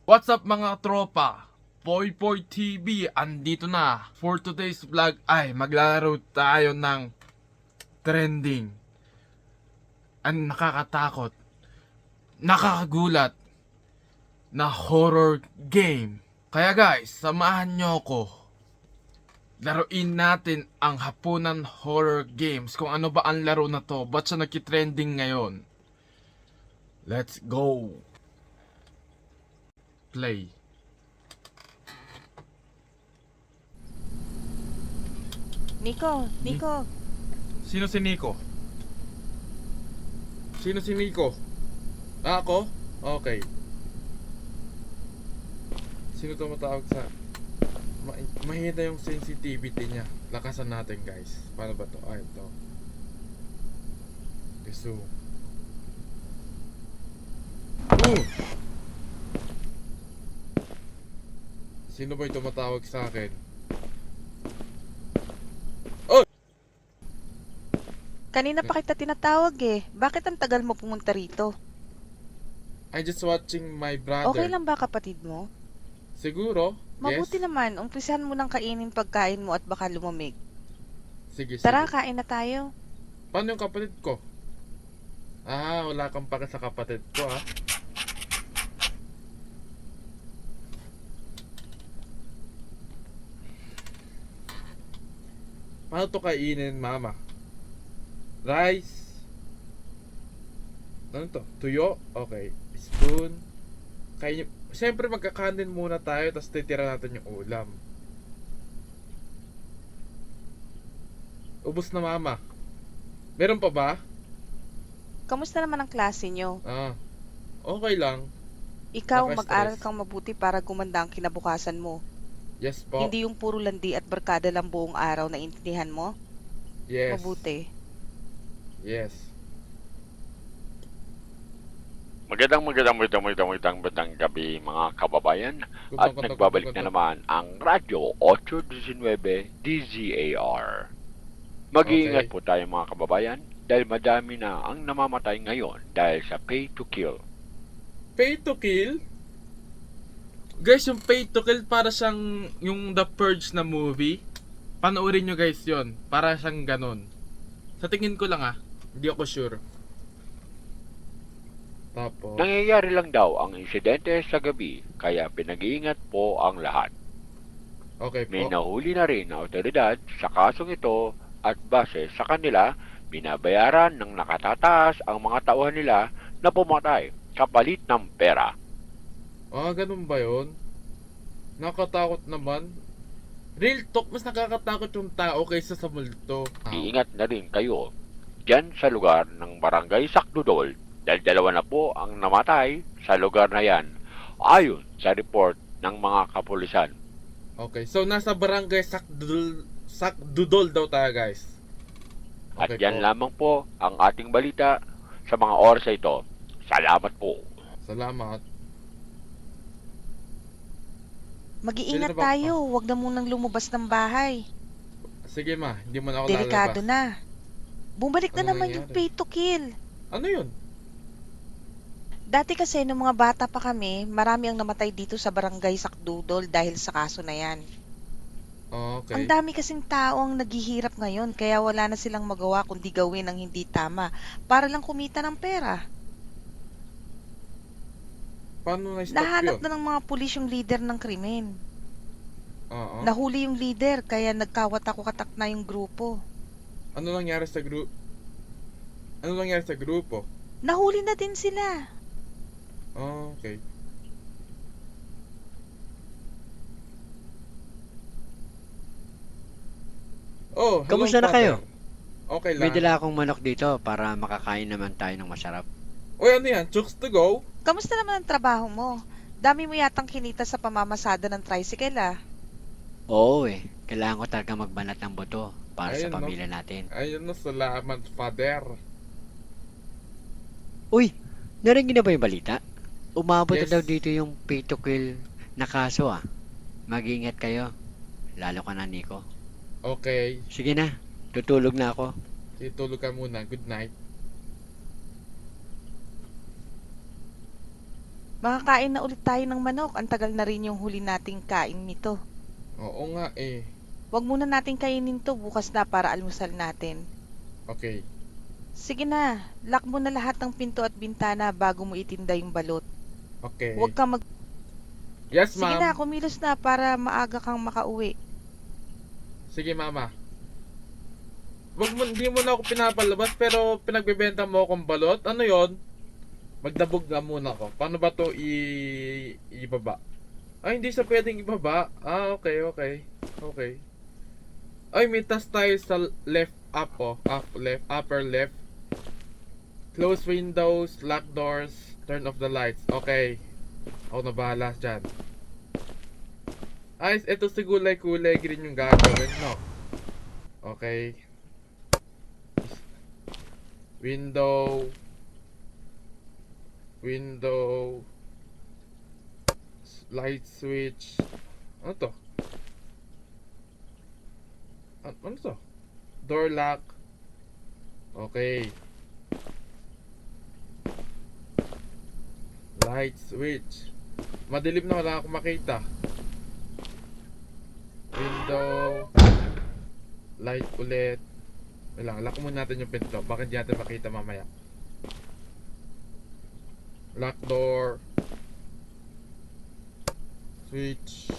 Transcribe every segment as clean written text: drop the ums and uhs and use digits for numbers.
What's up mga tropa? Poy Poy TV, andito na. For today's vlog ay maglalaro tayo ng trending. Ang nakakatakot, nakakagulat na horror game. Kaya guys, samahan nyo ko. Laruin natin ang hapunan horror games. Kung ano ba ang laro na to, ba't siya nagki-trending ngayon? Let's go! Play. Nico. Sino si Nico? Sino si Nico? Ah, ako? Okay. Sino tumatawag sa... mahina yung sensitivity niya. Lakasan natin guys. Paano ba to? Ah, ito. Gusto. Sino ba yung tumatawag sa akin? Kanina pa kita tinatawag eh. Bakit ang tagal mo pumunta rito? I'm just watching my brother. Okay lang ba kapatid mo? Siguro? Mabuti Yes? naman, umpisahan mo nang kainin pagkain mo at baka lumamig. Sige, Tara, sige. kain na tayo. Paano yung kapatid ko? Ah, wala kang pake sa kapatid ko ah. Paano to kainin, mama? Rice? Ano to? Tuyo? Okay. Spoon? Kainin. Siyempre magkakanin muna tayo, tapos titira natin yung ulam. Ubus na, mama. Meron pa ba? Kamusta naman ang klase nyo? Ah, okay lang. Ikaw, Naka-stress. mag-aral kang mabuti para gumanda ang kinabukasan mo. Yes po. Hindi yung puro landi at barkada lang buong araw na intindihan mo. Yes. Mabuti. Yes. Magandang gabi mga kababayan at nagbabalik na naman ang Radyo 819 DZAR. Mag-iingat Okay. po tayo mga kababayan dahil madami na ang namamatay ngayon dahil sa pay to kill. Pay to kill? Guys, yung pay to kill para siyang yung The Purge na movie. Panoorin nyo guys yon. Para siyang ganon. Sa tingin ko lang ah. Hindi ako sure. Tapos, Nangyayari lang daw ang insidente sa gabi kaya pinag-iingat po ang lahat. okay May po. nahuli na rin na otoridad sa kasong ito at base sa kanila, binabayaran ng nakatataas ang mga tauhan nila na pumatay kapalit ng pera. Ah, ganun ba yun? Nakatakot naman. Real talk, mas nakakatakot yung tao kaysa sa multo. Iingat na rin kayo dyan sa lugar ng Barangay Sakdudol dahil dalawa na po ang namatay sa lugar na yan ayon sa report ng mga kapulisan. Okay, so nasa barangay Sakdudol daw tayo guys. At Okay yan po. lamang po ang ating balita sa mga oras ito. Salamat po. Salamat. Mag-iingat Sino na ba? tayo, huwag na munang lumabas ng bahay. Sige ma, hindi mo na ako Delikado lalabas. na. Bumalik na Ano naman yung nangyari? pay to kill. Ano yun? Dati kasi nung mga bata pa kami, marami ang namatay dito sa barangay Sakdudol dahil sa kaso na yan. Okay. Ang dami kasing tao ang naghihirap ngayon kaya wala na silang magawa kundi gawin ang hindi tama para lang kumita ng pera. Paano na-stop Nahanap yun? na ng mga pulis yung leader ng krimen. Oo. Nahuli yung leader kaya nagkawatak-watak na yung grupo. Ano nangyari sa group? Ano nangyari sa grupo? Nahuli na din sila. Oh, okay. Oh, hello, Kamusta na kayo? father. Okay May lang. dala akong manok dito para makakain naman tayo ng masarap. Uy, ano yan? Chooks to go? Kamusta naman ang trabaho mo? Dami mo yatang kinita sa pamamasada ng tricycle ah. Oo kailangan ko talaga magbanat ng buto para Ayun, sa no? pamilya natin. Ayun na, salamat, father. Uy, narinig niyo na ba yung balita? Umabot Yes. na daw dito yung pay to kill na kaso ah. Mag-iingat kayo. Lalo ka na, Nico. Okay. Sige na, tutulog na ako. Itulog ka muna. Good night. Makakain na ulit tayo ng manok. Ang tagal na rin yung huli nating kain nito. Oo nga eh. Huwag muna nating kainin to bukas na para almusal natin. Okay. Sige na, lock mo na lahat ng pinto at bintana bago mo itinda yung balot. Okay. Huwag kang Yes, Sige ma'am. na, kumilos na para maaga kang makauwi. Sige, mama. Hindi mo na ako pinapalabas pero pinagbebenta mo akong balot. Ano yon? Magdabog na muna ako. Paano ba to ibaba? Ay, hindi siya pwedeng ibaba. Okay, okay. Okay. Ay, may task tayo sa left up, oh. Upper left. Close windows, lock doors, turn off the lights. Okay. Ako na bahala dyan. Ay, ito si kulay-kulay green yung gagawin, no? Okay. Window. Light switch. Ano to? Ano to? Door lock. Okay. Light switch. Madilim na, wala akong makita. Window. Light ulit. Lock muna natin yung pinto. Bakit di natin makita mamaya? Lock door. Switch.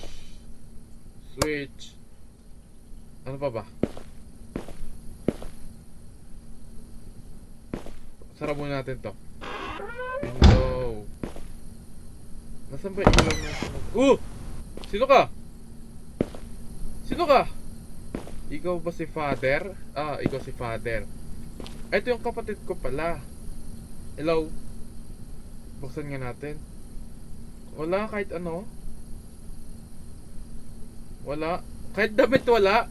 Ano pa ba? Sara muna natin to. Window. Nasaan ba yung ilaw na? Sino ka? Ikaw ba si father? Ikaw si father. Ito yung kapatid ko pala. Hello? Buksan nga natin. Wala kahit ano. Wala. Kahit damit wala.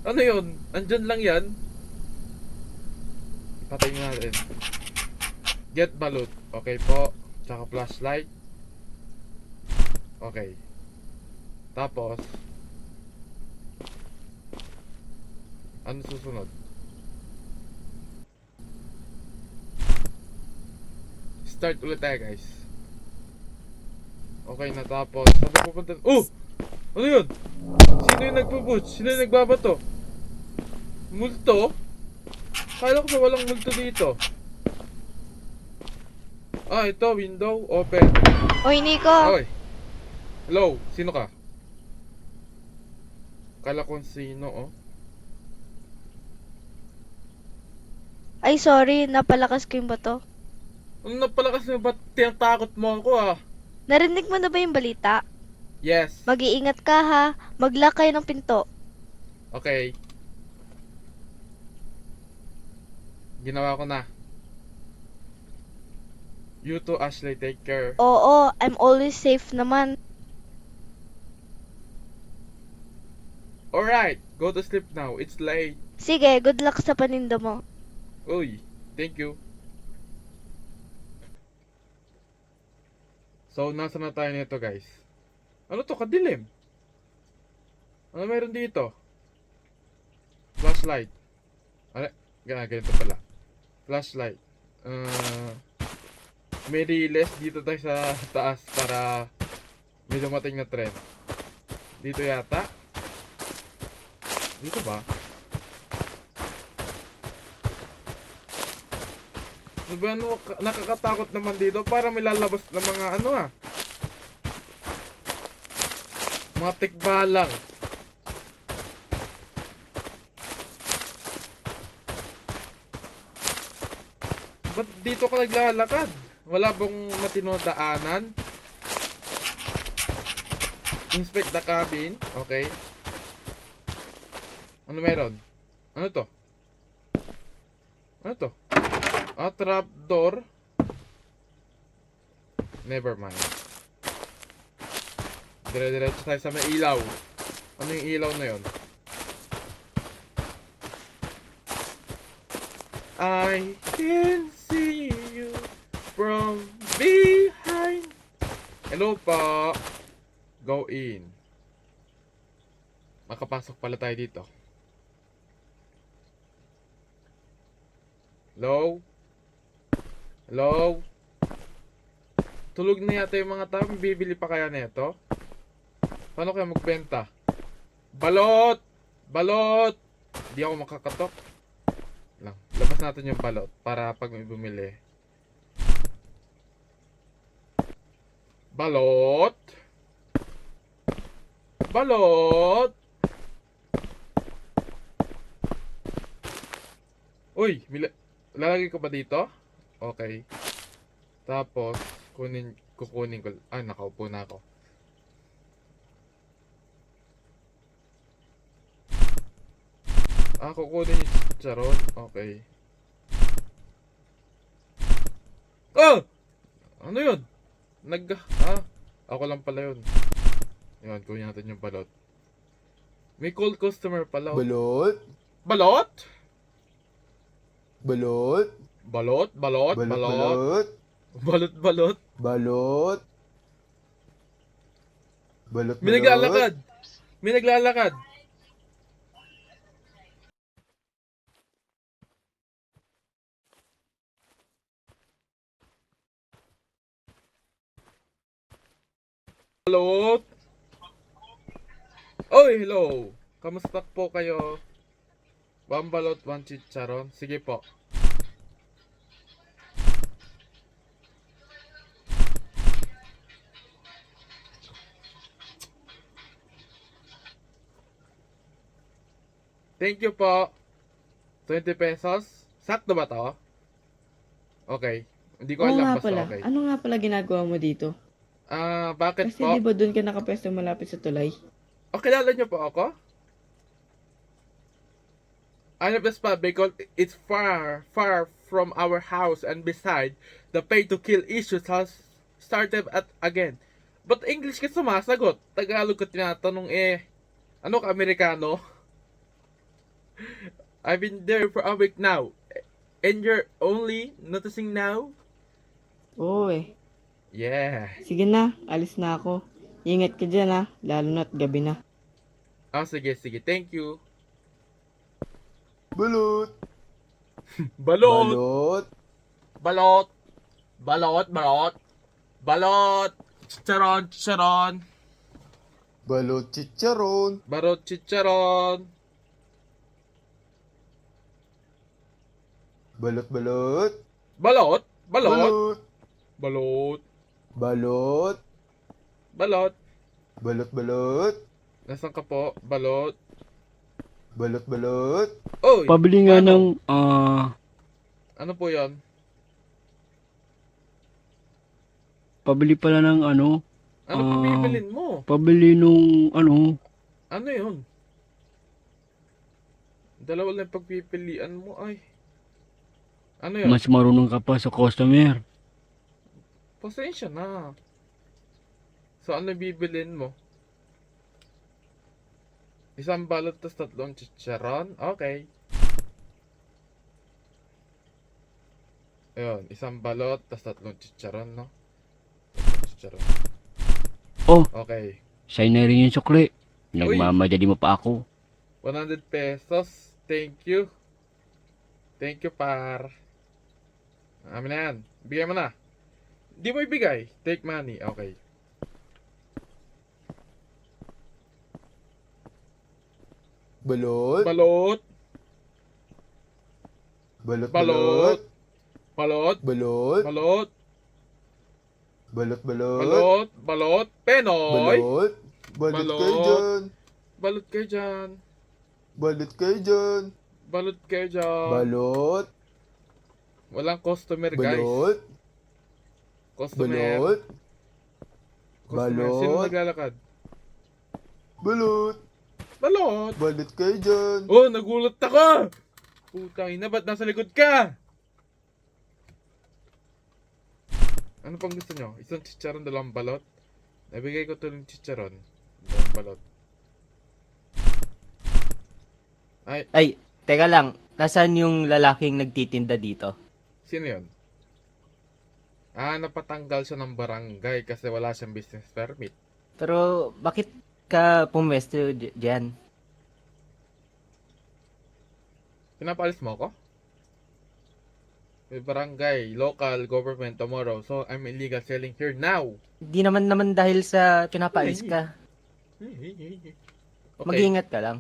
Ano yun? Andyan lang yan. Patay nga natin. Get balut. Okay po. Tsaka flashlight. Okay. Tapos ano susunod? Start ulit tayo, guys. Okay, natapos. Saan na pupunta? Ano yun? Sino yung nagpo-push? Sino yung nagbabato? Multo? Kala ko sa walang multo dito. Ito, window, open. Oy, Nico! Okay. Hello, sino ka? Kala ko sino, oh. Ay, sorry, napalakas ko yung bato. Ano na pala kasi ba't tinatakot mo ako, Narinig mo na ba yung balita? Yes. Mag-iingat ka ha. Mag-lock kayo ng pinto. Okay. Ginawa ko na. You too, Ashley. Take care. Oo, I'm always safe naman. Alright. Go to sleep now. It's late. Sige, good luck sa paninda mo. Uy. Thank you. So, nasa na tayo nito, guys? Ano to? Kadilim. Ano meron dito? Flashlight. Ano? Ganito pala. Flashlight. May riles dito tayo sa taas para may dumating na tren. Dito yata. Dito ba? Ano, nakakatakot naman dito. Para may lalabas na mga mga tikbalang. Ba't dito ka naglalakad? Wala bang matinong daanan? Inspect the cabin. Okay. Ano meron? Ano to? Ano to? Trapdoor. Never mind. Dire-diretso tayo sa may ilaw. Ano yung ilaw na yun? I can see you from behind. Hello pa. Go in. Makapasok pala tayo dito. Hello? Hello? Tulog na yata yung mga tao. Bibili pa kaya nito? Paano kaya magbenta? Balot! Balot! Di ako makakatok. Lang. Labas natin yung balot para pag may bumili. Balot! Balot! Uy! Lalagay ko ba dito? Okay. Tapos, kukunin ko. Ah, nakaupo na ako. Ah, kukunin yung chicharon. Okay. Oh! Ano yun? Ako lang pala yun. Yun, kunin natin yung balot. May cold customer pala. Balot? Balot? Balot? Balot? Balot? Balot? Balot? Balot? Balot? Balot? Balot? Balot? May naglalakad! May naglalakad! Balot! Oy, hello! Kamusta po kayo? One balot, one chicharon. Sige po. Thank you po. 20 pesos. Sakto ba to? Okay. Hindi ko Oo alam nga basta pala. okay. Ano nga pala ginagawa mo dito? Bakit Kasi po? di ba doon ka nakapwesto malapit sa tulay? O, kilala niyo po ako? I love the spot because it's far, far from our house, and beside, the pay to kill issues has started at again. But English ka sumasagot. Tagalog ka tinatanong ano ka Amerikano? I've been there for a week now. And you're only noticing now? Oo eh. Yeah. Sige na, alis na ako. Ingat ka dyan ha, lalo na't gabi na. Sige, sige. Thank you. Balot? Balot! Balot? Balot! Balot! Balot! Balot! Chicharon! Chicharon! Balot chicharon? Balot! Chicharon! Balot balot? Balot! Balot! Balot? Balot! Balot? Balot! Balot balot? Nasaan ka po? Balot! Balot balot? Oy! Pabili nga Ano? ng, Ano po yan? pabili pala ng Ano po Ah. bibilin mo? pabili nung, Ano yun? Dalawa lang pagpipilian mo ay. Ano yun? mas marunong ka pa sa customer. Pasensya na. So ano bibilin mo? Isang balot tas tatlong chicharon? Okay. Ayun, isang balot tas tatlong chicharon, no? Tatlong chicharon. Oh. Okay. Sa'yo na rin yung sukli. Nagmamadali mo pa ako. 100 pesos. Thank you. Thank you, par. Amin na yan. Bigay mo na. Di mo ibigay. Take money. Okay. Balot? Balot. Balot Balot. balot? Balot. Balot? Balot. Balot balot? Balot. Balot. Penoy. Balot? Balot kayo Balot. dyan? Balot kayo dyan. Balot kayo dyan? Balot kayo dyan. Balot? Walang customer, guys. Balot? Customer. Balot? Customer. Sino Balot? naglalakad? Balot? Balot. Balot kayo dyan? Oh, nagulat ako! Putang ina, ba't nasa likod ka? Ano pang gusto nyo? Isang chicharon, dalawang balot? Nabigay ko to ng chicharon. Dalawang balot. Ay, teka lang. Nasaan yung lalaking nagtitinda dito? Sino yun? Napatanggal siya ng barangay kasi wala siyang business permit. Pero bakit ka pumwesto dyan? Pinapalis mo ako? with barangay, local government tomorrow. So, I'm illegal selling here now. Di naman dahil sa pinapaalis ka. Okay. Mag-iingat ka lang.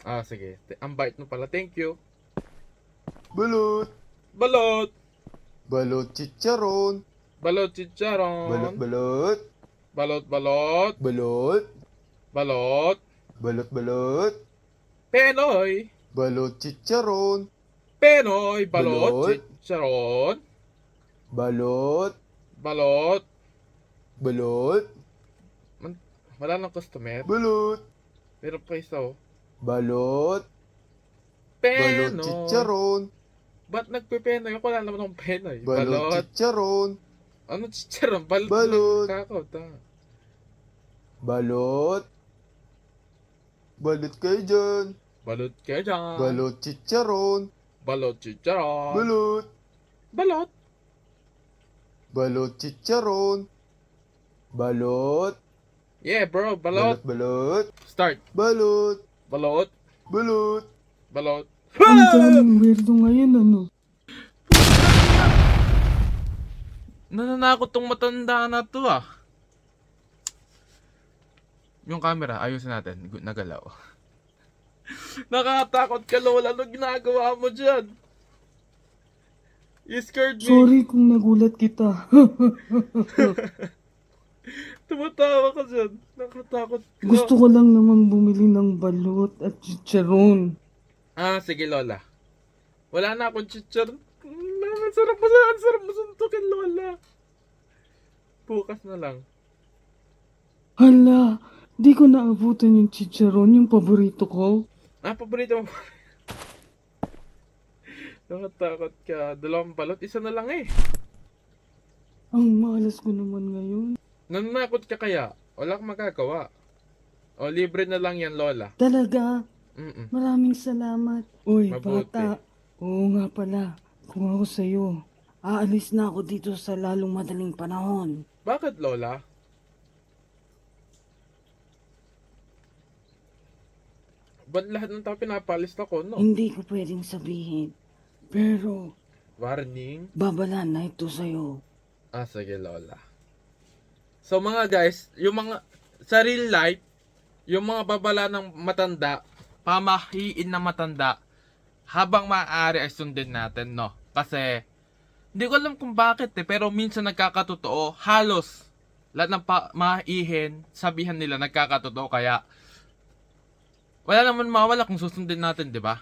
Ah, sige. Ang bait mo pala. Thank you. Balot. Balot! Balot chicharon. Balot chicharon. Balot balot. Balot, balot. Balot. Balot. Balot balot. Penoy. Balot chicharon. Penoy. Balot. Balot. Chicharon. Balot. Balot. Balot. Wala nang customer. Balot. Pero pa isa oh. Balot. Balot Penoy. chicharon. Ba't nagpipenoy? Ako wala naman akong penoy. Balot Balot. chicharon. Ano chicharon? Balot. Balot. Kakao, ta. Balot. Balot kayo dyan. Balot kayo dyan. Balot chicharon. Balot chicharon. Balot. Balot. Balot chicharon. Balot. Yeah, bro. Balot. Balot balot. Start. Balot. Balot. Balot. Balot. Ang daming weirdo ngayon, ano? Nananakot tong matanda na to ah. Yung camera, ayusin natin. Nagalaw. Nakakatakot ka, Lola. Ano ginagawa mo dyan? You scared me. Sorry kung nagulat kita. Tumatawa ka dyan. Nakatakot ka. Gusto ko lang naman bumili ng balot at chicharon. Ah, sige, Lola. Wala na akong chichar. Ang sarap mo suntukin, Lola. Bukas na lang. Hala, di ko naabutan yung chicharon, yung paborito ko. Ah, paborito mo. Nakatakot ka. Dalawang balot, isa na lang eh. Ang malas ko naman ngayon. Nananakot ka kaya? Wala kang magagawa. O, libre na lang yan, Lola. Talaga, Mm-mm. maraming salamat. Uy, Mabuti. bata. Oo nga pala, kung ako sa'yo, aalis na ako dito sa lalong madaling panahon. Bakit, Lola? Ba't lahat ng tao pinapalis ako, no? Hindi ko pwedeng sabihin, pero Warning. babala na ito sa'yo. Ah, sige, Lola. So, mga guys, yung mga, sa real life, yung mga babala ng matanda, pamahiin ng matanda, habang maaari ay sundin natin, no? Kasi, hindi ko alam kung bakit pero minsan nagkakatotoo, halos, lahat ng pamahiin, sabihan nila nagkakatotoo, kaya, wala naman mawala kung susundin natin, di ba?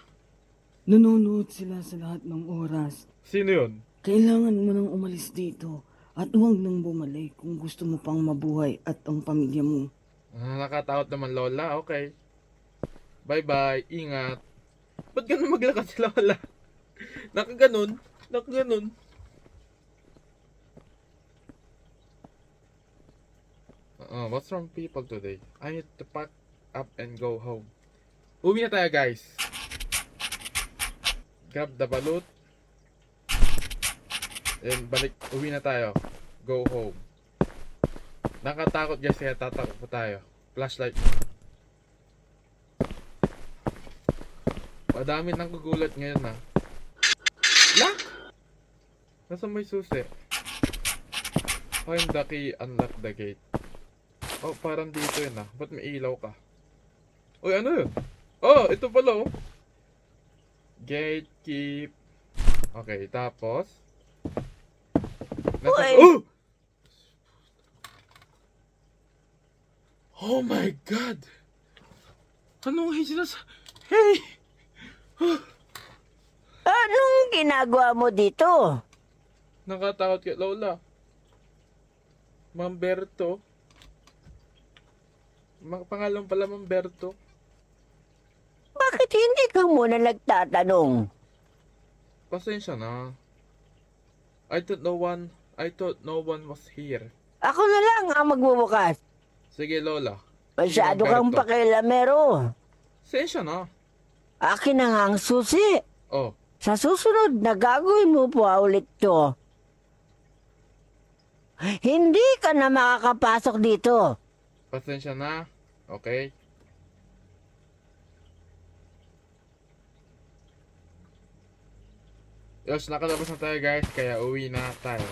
Nanonood sila sa lahat ng oras. Sino yun? Kailangan mo nang umalis dito at huwag nang bumalik kung gusto mo pang mabuhay at ang pamilya mo. Ah, nakatakot naman, Lola. Okay. Bye-bye. Ingat. Ba't ganun maglakad si Lola? Nakaganon. Nakaganon. What's wrong people today? I need to pack up and go home. Uwi na tayo, guys. Grab the balut. And balik. Uwi na tayo. Go home. Nakatakot, guys, kaya tatakot pa tayo. Flashlight. Madami nang gugulat ngayon na. Lock! Nasa may susi? Find the key, unlock the gate. Oh, parang dito yun ah. Ba't may ilaw ka? Uy, ano yun? Oh, ito pala oh. Gate keep. Okay, tapos. Oh! Oh my God! Anong Hey! Anong ginagawa mo dito? Nakatakot kay Lola. Mamberto. Pangalan pala Mamberto. Bakit hindi ka muna nagtatanong? Pasensya na. I thought no one was here. Ako na lang ang magbubukas. Sige, Lola. Masyado kang Humberto. pakialamero. Pasensya na. Akin na nga ang susi. Oh, Sa susunod na gagawin mo pa ulit to. Hindi ka na makakapasok dito. pasensya na. Okay. Yos, nakalabas na tayo guys, kaya uwi na tayo.